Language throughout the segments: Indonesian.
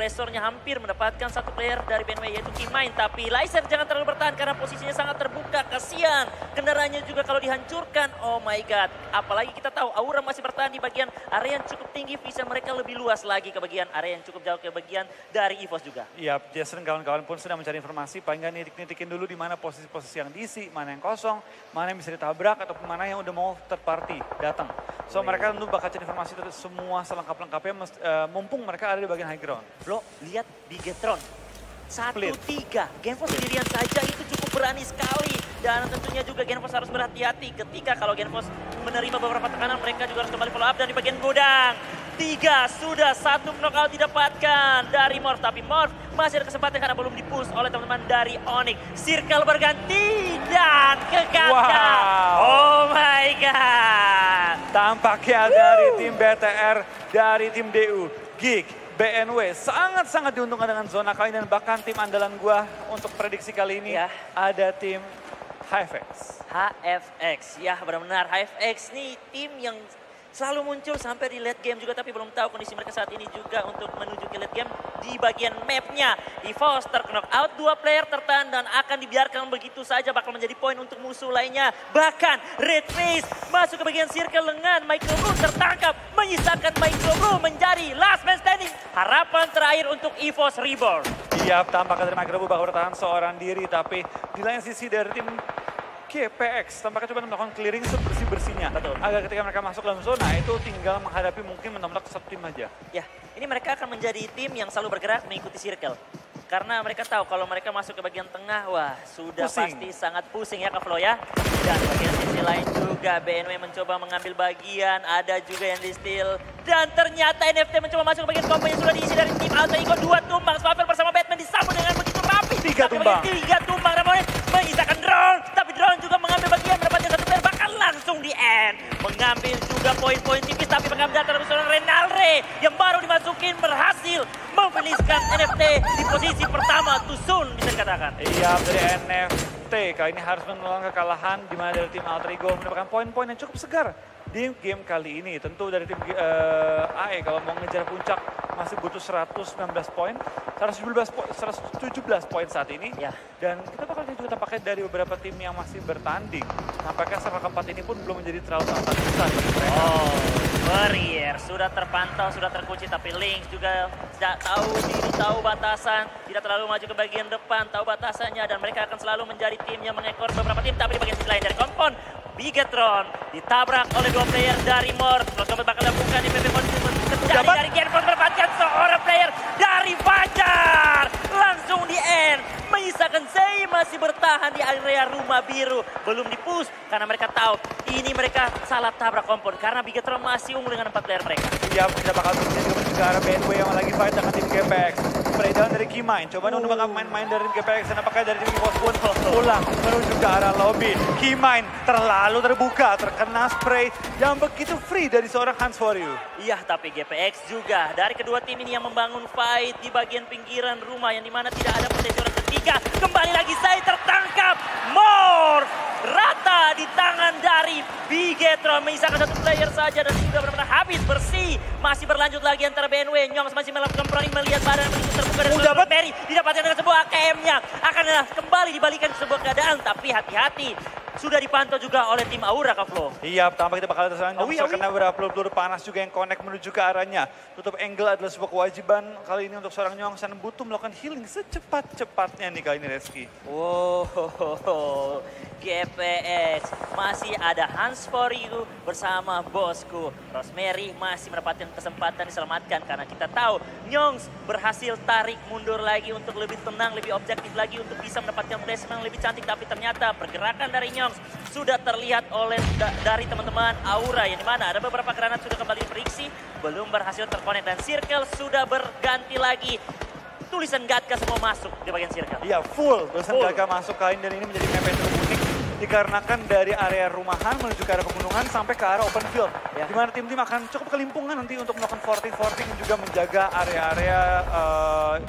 pressornya hampir mendapatkan satu player dari BNW yaitu Kimain. Tapi Laizer jangan terlalu bertahan karena posisinya sangat terbuka. Kasihan kendaraannya juga kalau dihancurkan. Oh my god. Apalagi kita tahu Aura masih bertahan di bagian area yang cukup tinggi. Visa mereka lebih luas lagi ke bagian area yang cukup jauh ke bagian dari EVOS juga. Iya, Jason kawan-kawan pun sedang mencari informasi. Paling nggak nitik-nitikin dulu di mana posisi-posisi yang diisi, mana yang kosong, mana yang bisa ditabrak, ataupun mana yang udah mau third party datang. So mereka tentu bakal cari informasi itu semua selengkap-lengkapnya mumpung mereka ada di bagian high ground. Bro, lihat Bigetron. 1-3, Genfos sendirian saja itu cukup berani sekali. Dan tentunya juga Genfos harus berhati-hati ketika kalau Genfos menerima beberapa tekanan, mereka juga harus kembali follow up dan di bagian gudang. 3 sudah, 1 knockout didapatkan dari Morph. Tapi Morph masih ada kesempatan karena belum dipush oleh teman-teman dari Onyx. Circle berganti dan ke kandang. Wow. Oh my god. Tampaknya dari tim BTR, dari tim DU, Geek, BNW sangat-sangat diuntungkan dengan zona kali ini. Dan bahkan tim andalan gua untuk prediksi kali ini ada tim HFX. HFX, ya benar-benar HFX nih tim yang selalu muncul sampai di late game juga, tapi belum tahu kondisi mereka saat ini juga untuk menuju ke late game di bagian mapnya. EVOS terknock out 2 player tertahan dan akan dibiarkan begitu saja, bakal menjadi poin untuk musuh lainnya. Bahkan Red Face masuk ke bagian circle lengan, Micro Blue tertangkap, menyisakan Micro Blue menjadi last man standing. Harapan terakhir untuk EVOS Reborn. Iya, tampaknya dari Micro Blue bakal bertahan seorang diri, tapi di lain sisi dari tim GPX tampaknya coba melakukan clearing sebersih-bersihnya. Betul. Agar ketika mereka masuk dalam zona itu tinggal menghadapi mungkin menembak satu tim aja. Ya, ini mereka akan menjadi tim yang selalu bergerak mengikuti circle. Karena mereka tahu kalau mereka masuk ke bagian tengah, wah sudah pasti sangat pusing ya Kak Flo ya. Dan bagian sisi lain juga BNW mencoba mengambil bagian, ada juga yang di steal. Dan ternyata NFT mencoba masuk ke bagian combo yang sudah diisi dari tim Alter Ego. 2 tumbang, Swavel bersama Batman disambut dengan begitu rapi. 3 tumbang. 3 tumbang, Ramones menyisakan drone. Tapi drone juga mengambil bagian, mendapatkan satu player, bahkan langsung di end. Mengambil juga poin-poin tipis, tapi mengambil dari seorang Renalre yang baru dimasukin berhasil memfiniskan NFT di posisi pertama. Tusun bisa dikatakan. Iya, dari NFT kali ini harus menelan kekalahan di mana dari tim Alter Ego mendapatkan poin-poin yang cukup segar di game kali ini. Tentu dari tim AE kalau mau ngejar puncak masih butuh 119 poin, 117 poin saat ini. Ya. Dan kita bakal lihat juga tampaknya dari beberapa tim yang masih bertanding. Nampaknya server keempat ini pun belum menjadi terlalu sangat besar bagi mereka. Oh, barrier sudah terpantau, sudah terkunci, tapi Lynx juga tidak tahu diri, tahu batasan, tidak terlalu maju ke bagian depan, tahu batasannya, dan mereka akan selalu menjadi tim yang mengekor beberapa tim. Tapi di bagian sisi lain dari Kompon, Bigetron ditabrak oleh 2 player dari Morph. Terus bakal lakukan di PP terjadi dari Genfos, mendapatkan seorang player dari Fajar. Langsung di end, menyisakan Sei masih bertahan di area rumah biru. Belum dipush karena mereka tahu ini mereka salah tabrak Kompon. Karena Bigetron masih unggul dengan 4 player mereka. Iya, kita bakal terjadi ke arah BNW yang lagi fight dengan tim GPX. Peredaran dari Kimain, coba nunggu main-main dari tim GPX dan apakah dari tim EVOS pun pulang menuju ke arah lobby. Kimain terlalu terbuka, terkena spray yang begitu free dari seorang Hans Waryu. Iya, tapi GPX juga dari kedua tim ini yang membangun fight di bagian pinggiran rumah yang dimana tidak ada potensi orang ketiga. Kembali lagi saya tertangkap. Morph rata di tangan dari Bigetron, menyisakan 1 player saja dan sudah benar-benar habis bersih. Masih berlanjut lagi antara BNW. Nyongs masih melakukan planning, melihat badan begitu terbuka dari seorang Berry. Didapatkan dengan sebuah AKM-nya. Akan kembali dibalikan ke sebuah keadaan, tapi hati-hati. Sudah dipantau juga oleh tim Aura, Kak Flo. Iya, tampak kita bakal terserang karena beberapa peluru panas juga yang connect menuju ke arahnya. Tutup angle adalah sebuah kewajiban kali ini untuk seorang Nyong dan butuh melakukan healing secepat-cepatnya nih kali ini Reski. Wow, GPX masih ada Hans for You bersama bosku. Rosemary masih mendapatkan kesempatan diselamatkan karena kita tahu Nyongs berhasil tarik mundur lagi untuk lebih tenang, lebih objektif lagi untuk bisa mendapatkan placement yang lebih cantik. Tapi ternyata pergerakan dari Nyongs sudah terlihat oleh dari teman-teman Aura yang dimana ada beberapa granat sudah kembali diperiksi, belum berhasil terkonek dan circle sudah berganti lagi. Tulisan Gatka semua masuk di bagian circle. Iya, full tulisan Gatka masuk kali ini dan ini menjadi map yang cukup unik dikarenakan dari area rumahan menuju ke arah pegunungan sampai ke arah open field. Ya. Di mana tim-tim akan cukup kelimpungan nanti untuk melakukan forting dan juga menjaga area-area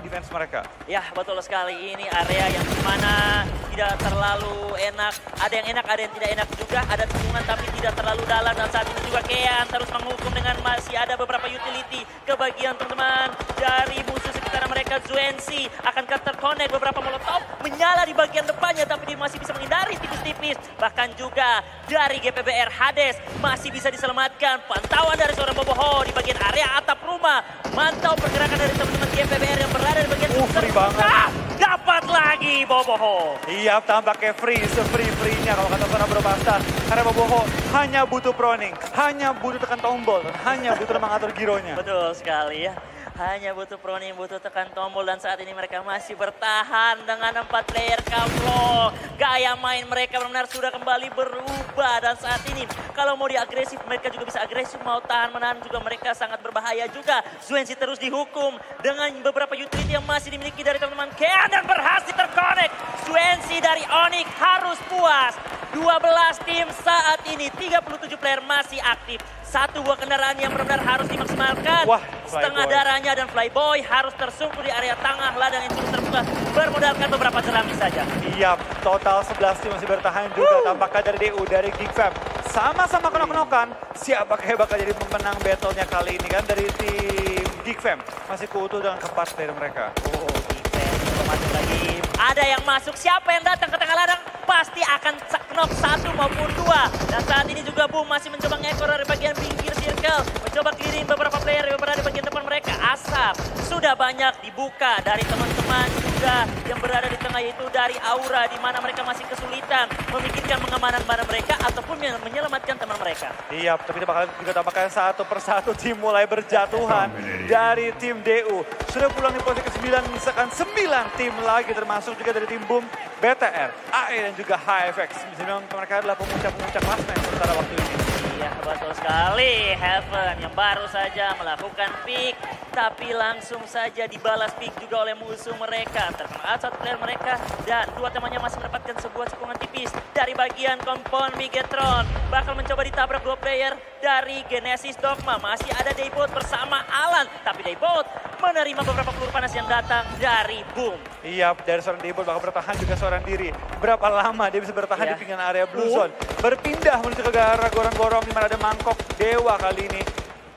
defense mereka. Ya, betul sekali. Ini area yang dimana tidak terlalu enak. Ada yang enak, ada yang tidak enak juga. Ada tikungan tapi tidak terlalu dalam. Dan saat ini juga Kean terus menghukum dengan masih ada beberapa utility ke bagian teman-teman dari musuh sekitar Zuensi. Akankah terkonek beberapa molotov menyala di bagian depannya, tapi dia masih bisa menghindari tipis-tipis. Bahkan juga dari GPBR Hades masih bisa diselamatkan. Pantauan dari seorang Boboho di bagian area atap rumah. Mantau pergerakan dari teman-teman GPBR yang berada di bagian free banget. Dapat lagi Boboho. Iya, tampaknya free, se-free-free-nya kalau kata seorang Bro Bastard. Karena Boboho hanya butuh proning, hanya butuh tekan tombol, hanya butuh mengatur gironya. Betul sekali ya. Hanya butuh proning, butuh tekan tombol, dan saat ini mereka masih bertahan dengan 4 player Kamlo. Gaya main mereka benar-benar sudah kembali berubah, dan saat ini kalau mau diagresif mereka juga bisa agresif, mau tahan menahan juga mereka sangat berbahaya juga. Zuensi terus dihukum dengan beberapa utility yang masih dimiliki dari teman-teman Kean dan berhasil terkonek. Zuensi dari Onyx harus puas. 12 tim saat ini, 37 player masih aktif. Satu buah kendaraan yang benar-benar harus dimaksimalkan. Wah, setengah Flyboy. darahnya dan Flyboy harus tersungkur di area tengah ladang yang cukup terbuka. Bermodalkan beberapa jerami saja. Iya, total 11 tim masih bertahan juga. Tampaknya dari DU, dari Geekfam. Sama-sama kenok-kenokan. Siapakah yang bakal jadi pemenang battle-nya kali ini kan dari tim Geekfam. Masih keutuh dengan keempat player mereka. Oh, defense coba masuk lagi. Ada yang masuk, siapa yang datang ke tengah ladang? Pasti akan knock 1 maupun 2. Dan saat ini juga Boom masih mencoba ngekor dari bagian pinggir circle. Mencoba clearing beberapa player yang berada di bagian depan mereka. Asap sudah banyak dibuka dari teman-teman juga yang berada di tengah, yaitu dari Aura, di mana mereka masih kesulitan memikirkan pengamanan barang mereka ataupun menyelamatkan teman mereka. Iya, tapi kita bakal juga tampaknya satu persatu tim mulai berjatuhan dari tim DU. Sudah pulang di posisi ke-9, misalkan 9 tim lagi termasuk juga dari tim Boom, BTR, AE dan juga HFX. Memang mereka adalah pemuncak-pemuncak klasmen sementara waktu ini. Iya, betul sekali. Heaven yang baru saja melakukan pick, tapi langsung saja dibalas pick juga oleh musuh mereka. Terkena satu player mereka dan dua temannya masih mendapatkan sebuah cekungan tipis dari bagian kompon Bigetron. Bakal mencoba ditabrak dua player dari Genesis Dogma. Masih ada Daybot bersama Alan, tapi Daybot menerima beberapa peluru panas yang datang dari Boom. Iya, dari seorang Daybot bakal bertahan juga seorang diri. Berapa lama dia bisa bertahan Iya. di pinggiran area Blue Zone. Berpindah menuju ke arah gorong-gorong di mana ada mangkok Dewa kali ini.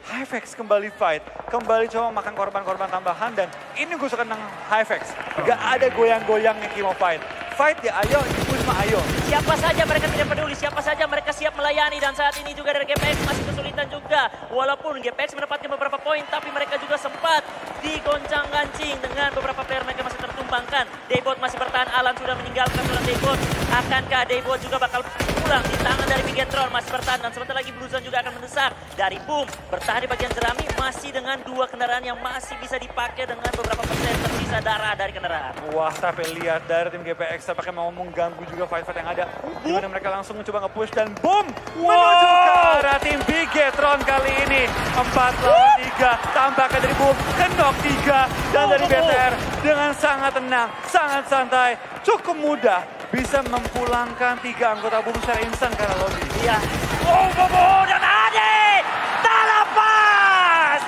HFX kembali fight, kembali coba makan korban-korban tambahan, dan ini gue suka tentang HFX. Gak ada goyang-goyangnya Kimo fight. Fight ya ayo, push mah ayo. Siapa saja mereka tidak peduli, siapa saja mereka siap melayani, dan saat ini juga dari GPX masih kesulitan juga. Walaupun GPX mendapatkan beberapa poin, tapi mereka juga sempat digoncang-gancing dengan beberapa player mereka masih tertumpangkan. Daybot masih bertahan, Alan sudah meninggalkan seorang Daybot. Akankah Daybot juga bakal pulang di tangan dari Bigetron, masih bertahan, dan sebentar lagi Blue Zone juga akan mendesak. Dari Boom bertahan di bagian jerami, masih dengan dua kendaraan yang masih bisa dipakai dengan beberapa persen tersisa darah dari kendaraan. Wah, tapi lihat dari tim GPX tampaknya mau mengganggu juga fight-fight yang ada. Dimana mereka langsung mencoba nge-push dan boom! Menuju ke arah tim Bigetron kali ini. 4 lawan 3. Tampaknya dari Boom, kenok 3. Dan dari BTR dengan sangat tenang, sangat santai, cukup mudah bisa mempulangkan 3 anggota Boom secara instan karena lobby. Iya. Oh, Bobo dan Ade! Tak lepas!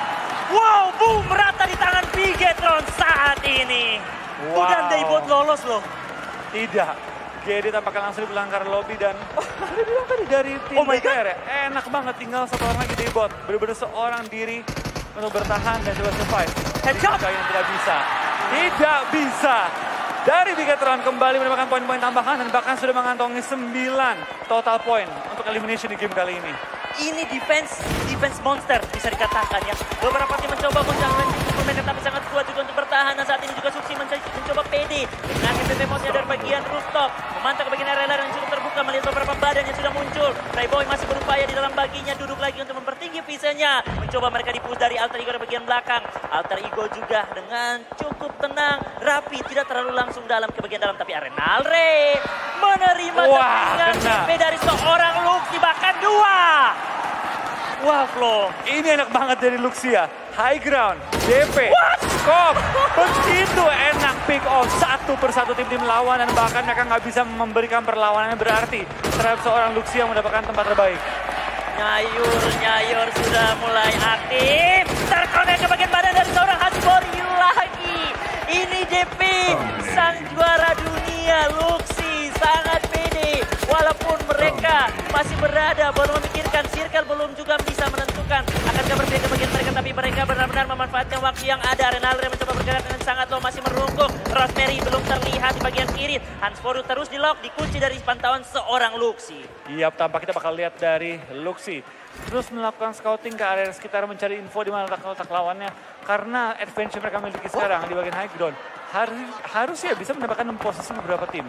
Wow, Boom merata di tangan Bigetron saat ini. Wow. Dan Daybot lolos loh. Tidak. GD tampaknya langsung dipulang karena lobby dan ada bilang tadi dari tim Oh my God. BTR ya. Enak banget tinggal satu orang lagi Daybot. Bener-bener seorang diri untuk bertahan dan coba survive. Headshot! Yang tidak bisa. Tidak bisa. Dari Bigetron kembali mendapatkan poin-poin tambahan dan bahkan sudah mengantongi 9 total poin untuk elimination di game kali ini. Ini defense monster bisa dikatakan ya. Beberapa tim mencoba goncang-gancing untuk mereka, tapi sangat kuat juga untuk bertahan. Dan saat ini juga Suksi mencoba PD dengan MPP masih dari bagian rooftop, memantau ke bagian area yang cukup terbuka, melihat beberapa badan yang sudah muncul. Playboy masih berupaya di dalam baginya, duduk lagi untuk mempertinggi visenya. Mencoba mereka dipush dari Alter Ego dari bagian belakang. Alter Ego juga dengan cukup tenang, rapi, tidak terlalu langsung dalam ke bagian dalam, tapi Arenalre menerima Wah, tendangan kena. CP dari seorang Luxi, bahkan 2. Wah, Flo. Ini enak banget dari Luxia. High ground, DP, scope. Begitu enak pick off satu persatu tim-tim lawan dan bahkan mereka nggak bisa memberikan perlawanan yang berarti terhadap seorang Luxia yang mendapatkan tempat terbaik. Nyayur sudah mulai aktif. Terkonek ke bagian badan dari seorang Hatsubori lagi. Ini DP, sang juara dunia Luxi, sangat pede. Walaupun mereka masih berada, baru memikirkan circle, belum juga bisa menentukan akankah berpindah ke bagian mereka, tapi mereka benar-benar memanfaatkan waktu yang ada. Renalre mencoba bergerak dengan sangat low, masih Hansporu terus di-lock, dikunci dari pantauan seorang Luxi. Iya, tampak kita bakal lihat dari Luxi. Terus melakukan scouting ke area sekitar mencari info di mana letak lawannya. Karena advantage mereka miliki sekarang di bagian high ground. Harusnya bisa mendapatkan posisi beberapa tim.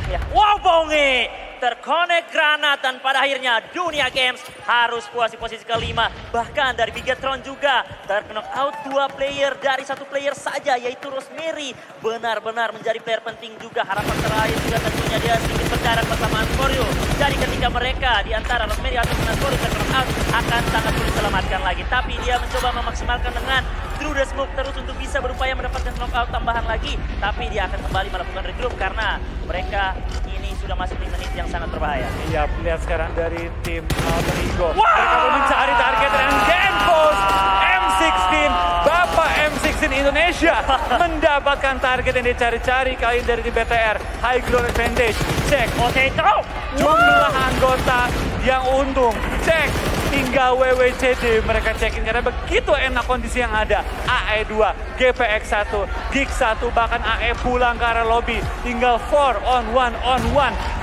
Ya. Wow, Bonge! Terkonek granat dan pada akhirnya Dunia Games harus puas di posisi kelima. Bahkan dari Bigetron juga terknock out 2 player dari 1 player saja yaitu Rosemary. Benar-benar menjadi player penting juga. Harapan terakhir juga tentunya dia sedikit berjarak bersama Hansporu. Jadi ketika mereka di antara Rosemary atau Hansporu terknock out akan sangat sulit diselamatkan lagi. Tapi dia mencoba memaksimalkan dengan Through the Smoke terus untuk bisa berupaya mendapatkan knockout tambahan lagi. Tapi dia akan kembali melakukan regroup karena mereka ini sudah masuk di menit yang sangat berbahaya. Iya, lihat sekarang dari tim Alterigo. Mereka mencari target dan Genpos M16. Bapak M16 Indonesia mendapatkan target yang dicari-cari kali ini dari tim BTR. High ground advantage. Cek. Potato. Jumlah anggota yang untung. Cek. Tinggal WWCD mereka cekin karena begitu enak kondisi yang ada. AE2, GPX 1, Geek 1, bahkan AE pulang ke arah lobby. Tinggal 4 on 1.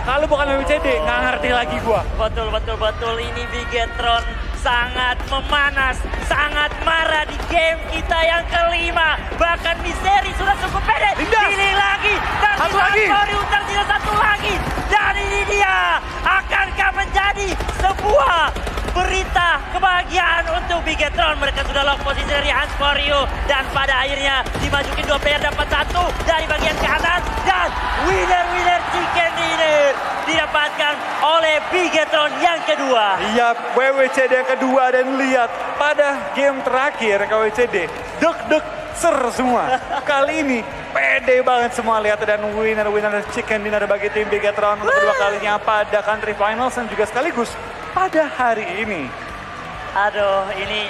Kalau bukan WWCD, nggak ngerti lagi gua. Betul. Ini Bigetron sangat memanas, sangat marah di game kita yang kelima. Bahkan Misteri sudah cukup pede. Pilih lagi. Satu lagi. Tersisa 1 lagi. Dan ini dia. Akankah menjadi sebuah berita kebahagiaan untuk Bigetron. Mereka sudah lock posisi dari Hansporu. Dan pada akhirnya dimajukin 2 player dapat 1 dari bagian kanan. Dan winner chicken dinner didapatkan oleh Bigetron yang kedua. Iya, WWCD yang kedua dan lihat pada game terakhir WWCD deg ser semua. Kali ini pede banget semua lihat dan winner chicken dinner bagi tim Bigetron untuk kedua kalinya pada country finals dan juga sekaligus pada hari ini. Aduh, ini